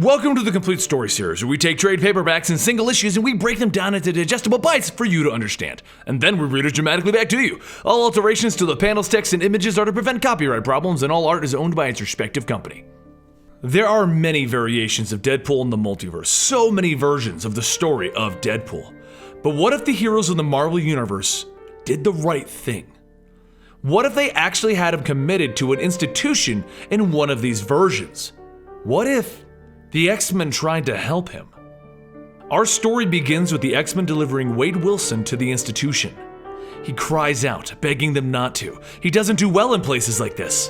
Welcome to the Complete Story Series, where we take trade paperbacks and single issues and we break them down into digestible bites for you to understand. And then we read it dramatically back to you. All alterations to the panels, text, and images are to prevent copyright problems, and all art is owned by its respective company. There are many variations of Deadpool in the multiverse, so many versions of the story of Deadpool. But what if the heroes of the Marvel Universe did the right thing? What if they actually had him committed to an institution in one of these versions? What if the X-Men tried to help him? Our story begins with the X-Men delivering Wade Wilson to the institution. He cries out, begging them not to. He doesn't do well in places like this.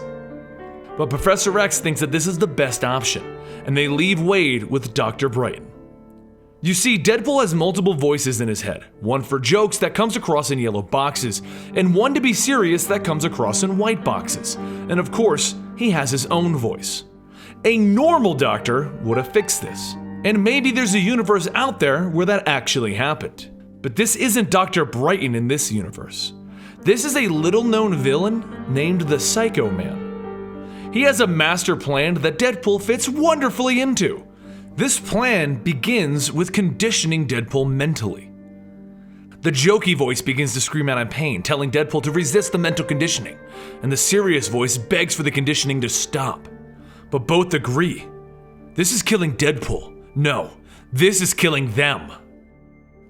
But Professor X thinks that this is the best option, and they leave Wade with Dr. Brighton. You see, Deadpool has multiple voices in his head, one for jokes that comes across in yellow boxes, and one to be serious that comes across in white boxes. And of course, he has his own voice. A normal doctor would have fixed this, and maybe there's a universe out there where that actually happened. But this isn't Dr. Brighton in this universe. This is a little-known villain named the Psycho Man. He has a master plan that Deadpool fits wonderfully into. This plan begins with conditioning Deadpool mentally. The jokey voice begins to scream out in pain, telling Deadpool to resist the mental conditioning, and the serious voice begs for the conditioning to stop. But both agree. This is killing Deadpool. No, this is killing them.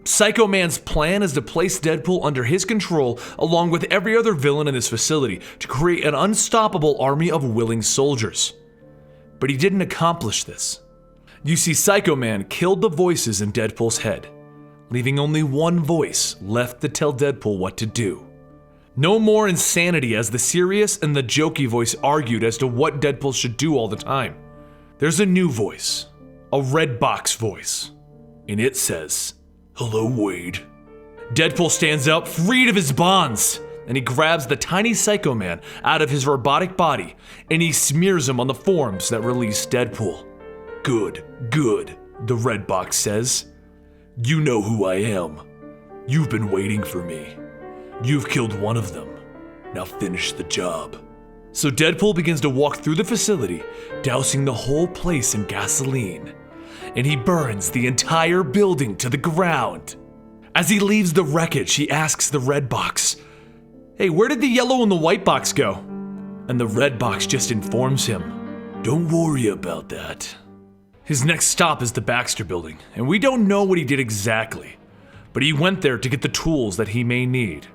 Psycho Man's plan is to place Deadpool under his control along with every other villain in this facility to create an unstoppable army of willing soldiers. But he didn't accomplish this. You see, Psycho Man killed the voices in Deadpool's head, leaving only one voice left to tell Deadpool what to do. No more insanity as the serious and the jokey voice argued as to what Deadpool should do all the time. There's a new voice, a red box voice, and it says, "Hello, Wade." Deadpool stands up, freed of his bonds, and he grabs the tiny Psycho Man out of his robotic body, and he smears him on the forms that release Deadpool. "Good, good," the red box says. "You know who I am. You've been waiting for me. You've killed one of them. Now finish the job." So Deadpool begins to walk through the facility, dousing the whole place in gasoline. And he burns the entire building to the ground. As he leaves the wreckage, he asks the red box, "Hey, where did the yellow and the white box go?" And the red box just informs him, "Don't worry about that." His next stop is the Baxter Building, and we don't know what he did exactly, but he went there to get the tools that he may need.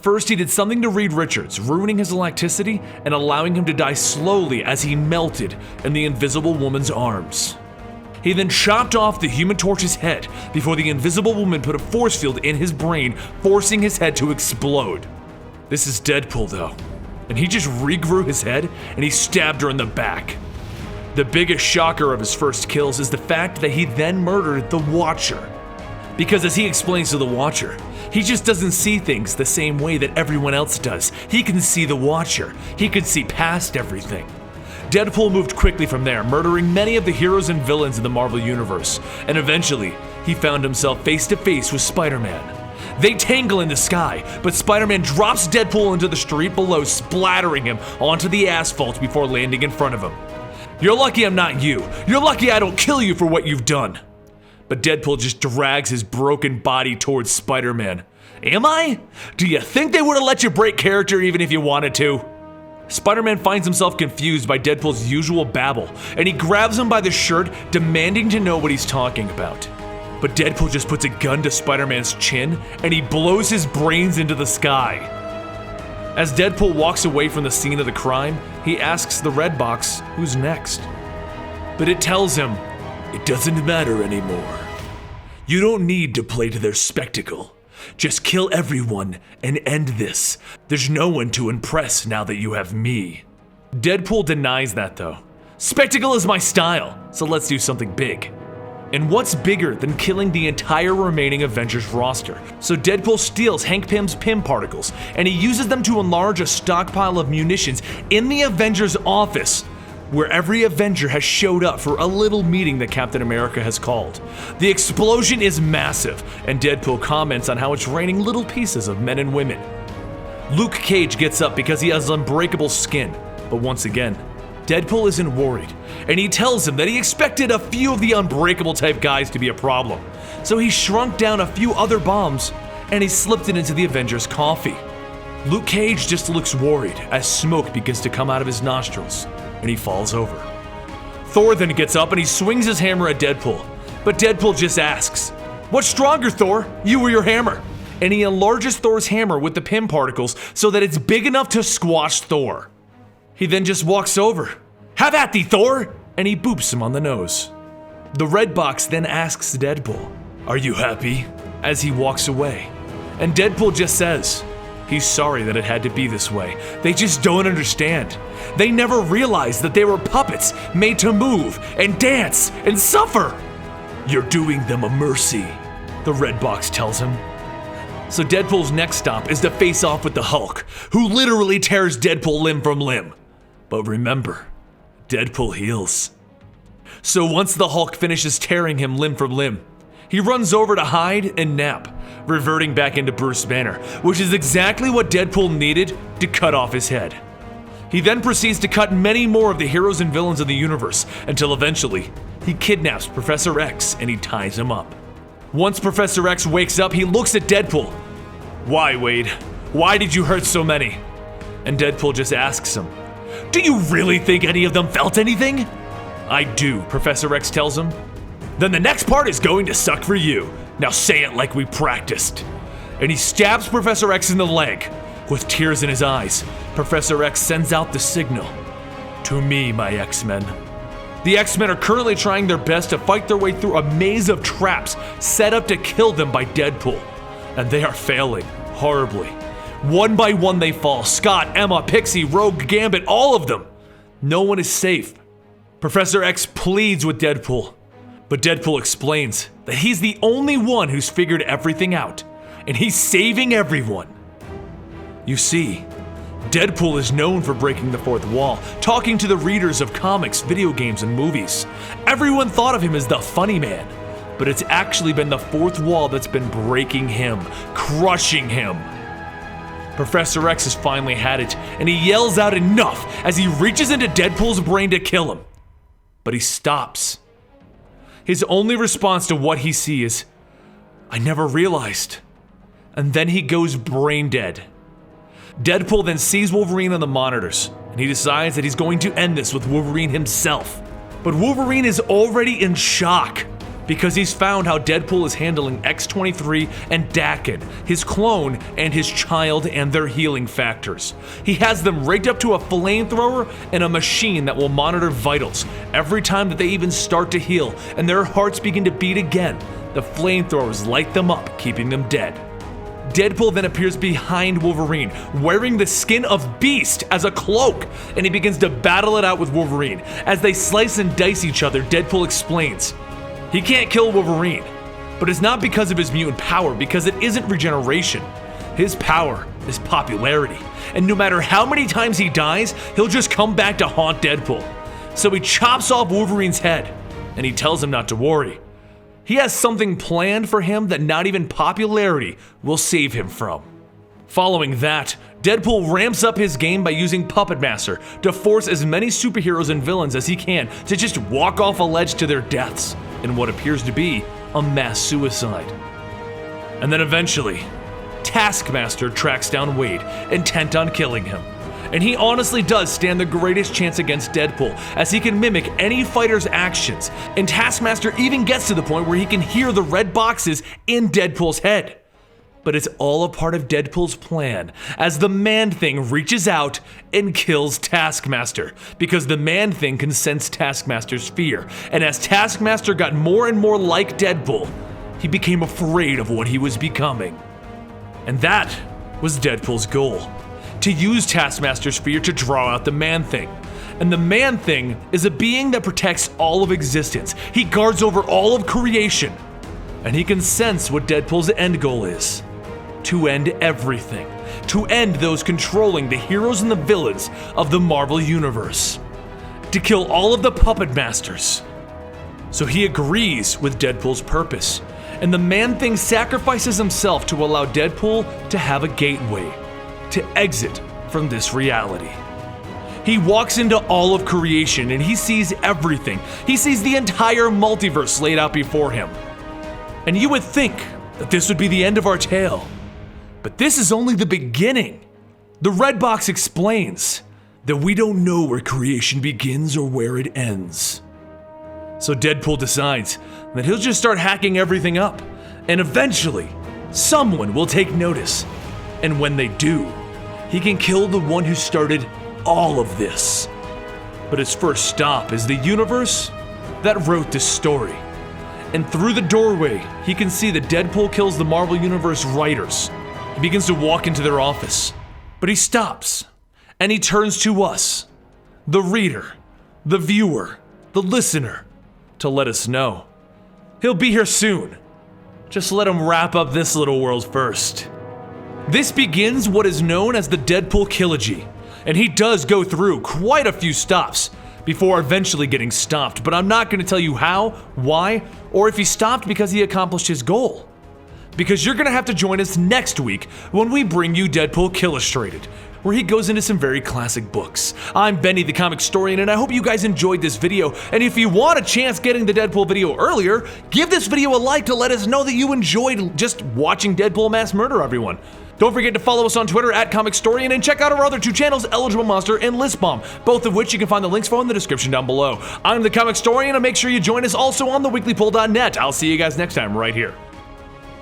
First, he did something to Reed Richards, ruining his electricity and allowing him to die slowly as he melted in the Invisible Woman's arms. He then chopped off the Human Torch's head before the Invisible Woman put a force field in his brain, forcing his head to explode. This is Deadpool though, and he just regrew his head and he stabbed her in the back. The biggest shocker of his first kills is the fact that he then murdered the Watcher. Because as he explains to the Watcher, he just doesn't see things the same way that everyone else does. He can see the Watcher. He could see past everything. Deadpool moved quickly from there, murdering many of the heroes and villains in the Marvel Universe, and eventually, he found himself face to face with Spider-Man. They tangle in the sky, but Spider-Man drops Deadpool into the street below, splattering him onto the asphalt before landing in front of him. "You're lucky I'm not you. You're lucky I don't kill you for what you've done." But Deadpool just drags his broken body towards Spider-Man. "Am I? Do you think they would have let you break character even if you wanted to?" Spider-Man finds himself confused by Deadpool's usual babble, and he grabs him by the shirt, demanding to know what he's talking about. But Deadpool just puts a gun to Spider-Man's chin, and he blows his brains into the sky. As Deadpool walks away from the scene of the crime, he asks the red box who's next. But it tells him, "It doesn't matter anymore. You don't need to play to their spectacle. Just kill everyone and end this. There's no one to impress now that you have me." Deadpool denies that though. "Spectacle is my style, so let's do something big." And what's bigger than killing the entire remaining Avengers roster? So Deadpool steals Hank Pym's Pym particles, and he uses them to enlarge a stockpile of munitions in the Avengers office, where every Avenger has showed up for a little meeting that Captain America has called. The explosion is massive, and Deadpool comments on how it's raining little pieces of men and women. Luke Cage gets up because he has unbreakable skin, but once again, Deadpool isn't worried, and he tells him that he expected a few of the unbreakable type guys to be a problem. So he shrunk down a few other bombs, and he slipped it into the Avengers' coffee. Luke Cage just looks worried as smoke begins to come out of his nostrils, and he falls over. Thor then gets up and he swings his hammer at Deadpool, but Deadpool just asks, "What's stronger, Thor, you or your hammer?" And he enlarges Thor's hammer with the Pym particles so that it's big enough to squash Thor. He then just walks over. "Have at thee, Thor!" And he boops him on the nose. The red box then asks Deadpool, "Are you happy?" as he walks away. And Deadpool just says, he's sorry that it had to be this way. They just don't understand. They never realized that they were puppets made to move and dance and suffer. "You're doing them a mercy," the red box tells him. So Deadpool's next stop is to face off with the Hulk, who literally tears Deadpool limb from limb. But remember, Deadpool heals. So once the Hulk finishes tearing him limb from limb, he runs over to hide and nap, reverting back into Bruce Banner, which is exactly what Deadpool needed to cut off his head. He then proceeds to cut many more of the heroes and villains of the universe until eventually he kidnaps Professor X and he ties him up. Once Professor X wakes up, he looks at Deadpool. "Why, Wade? Why did you hurt so many?" And Deadpool just asks him, "Do you really think any of them felt anything?" "I do," Professor X tells him. "Then the next part is going to suck for you. Now say it like we practiced." And he stabs Professor X in the leg. With tears in his eyes, Professor X sends out the signal. "To me, my X-Men." The X-Men are currently trying their best to fight their way through a maze of traps set up to kill them by Deadpool. And they are failing horribly. One by one they fall. Scott, Emma, Pixie, Rogue, Gambit, all of them. No one is safe. Professor X pleads with Deadpool. But Deadpool explains that he's the only one who's figured everything out. And he's saving everyone. You see, Deadpool is known for breaking the fourth wall, talking to the readers of comics, video games, and movies. Everyone thought of him as the funny man, but it's actually been the fourth wall that's been breaking him, crushing him. Professor X has finally had it, and he yells out enough as he reaches into Deadpool's brain to kill him. But he stops. His only response to what he sees is, "I never realized." And then he goes brain dead. Deadpool then sees Wolverine on the monitors, and he decides that he's going to end this with Wolverine himself. But Wolverine is already in shock, because he's found how Deadpool is handling X-23 and Daken, his clone, and his child and their healing factors. He has them rigged up to a flamethrower and a machine that will monitor vitals every time that they even start to heal, and their hearts begin to beat again. The flamethrowers light them up, keeping them dead. Deadpool then appears behind Wolverine, wearing the skin of Beast as a cloak, and he begins to battle it out with Wolverine. As they slice and dice each other, Deadpool explains, he can't kill Wolverine, but it's not because of his mutant power, because it isn't regeneration. His power is popularity, and no matter how many times he dies, he'll just come back to haunt Deadpool. So he chops off Wolverine's head, and he tells him not to worry. He has something planned for him that not even popularity will save him from. Following that, Deadpool ramps up his game by using Puppet Master to force as many superheroes and villains as he can to just walk off a ledge to their deaths in what appears to be a mass suicide. And then eventually, Taskmaster tracks down Wade, intent on killing him. And he honestly does stand the greatest chance against Deadpool, as he can mimic any fighter's actions, and Taskmaster even gets to the point where he can hear the red boxes in Deadpool's head. But it's all a part of Deadpool's plan, as the Man-Thing reaches out and kills Taskmaster, because the Man-Thing can sense Taskmaster's fear, and as Taskmaster got more and more like Deadpool, he became afraid of what he was becoming. And that was Deadpool's goal. To use Taskmaster's fear to draw out the Man-Thing. And the Man-Thing is a being that protects all of existence. He guards over all of creation. And he can sense what Deadpool's end goal is. To end everything. To end those controlling the heroes and the villains of the Marvel Universe. To kill all of the Puppet Masters. So he agrees with Deadpool's purpose. And the Man-Thing sacrifices himself to allow Deadpool to have a gateway. To exit from this reality. He walks into all of creation and he sees everything. He sees the entire multiverse laid out before him. And you would think that this would be the end of our tale. But this is only the beginning. The red box explains that we don't know where creation begins or where it ends. So Deadpool decides that he'll just start hacking everything up, and eventually, someone will take notice. And when they do, he can kill the one who started all of this. But his first stop is the universe that wrote this story. And through the doorway, he can see that Deadpool kills the Marvel Universe writers. He begins to walk into their office, but he stops, and he turns to us, the reader, the viewer, the listener, to let us know. He'll be here soon. Just let him wrap up this little world first. This begins what is known as the Deadpool Trilogy, and he does go through quite a few stops before eventually getting stopped, but I'm not going to tell you how, why, or if he stopped because he accomplished his goal. Because you're going to have to join us next week when we bring you Deadpool Illustrated, where he goes into some very classic books. I'm Benny the Comicstorian, and I hope you guys enjoyed this video, and if you want a chance getting the Deadpool video earlier, give this video a like to let us know that you enjoyed just watching Deadpool mass murder everyone. Don't forget to follow us on Twitter at Comicstorian and check out our other two channels, Eligible Monster and List Bomb, both of which you can find the links for in the description down below. I'm the Comicstorian, and make sure you join us also on theweeklypoll.net. I'll see you guys next time right here.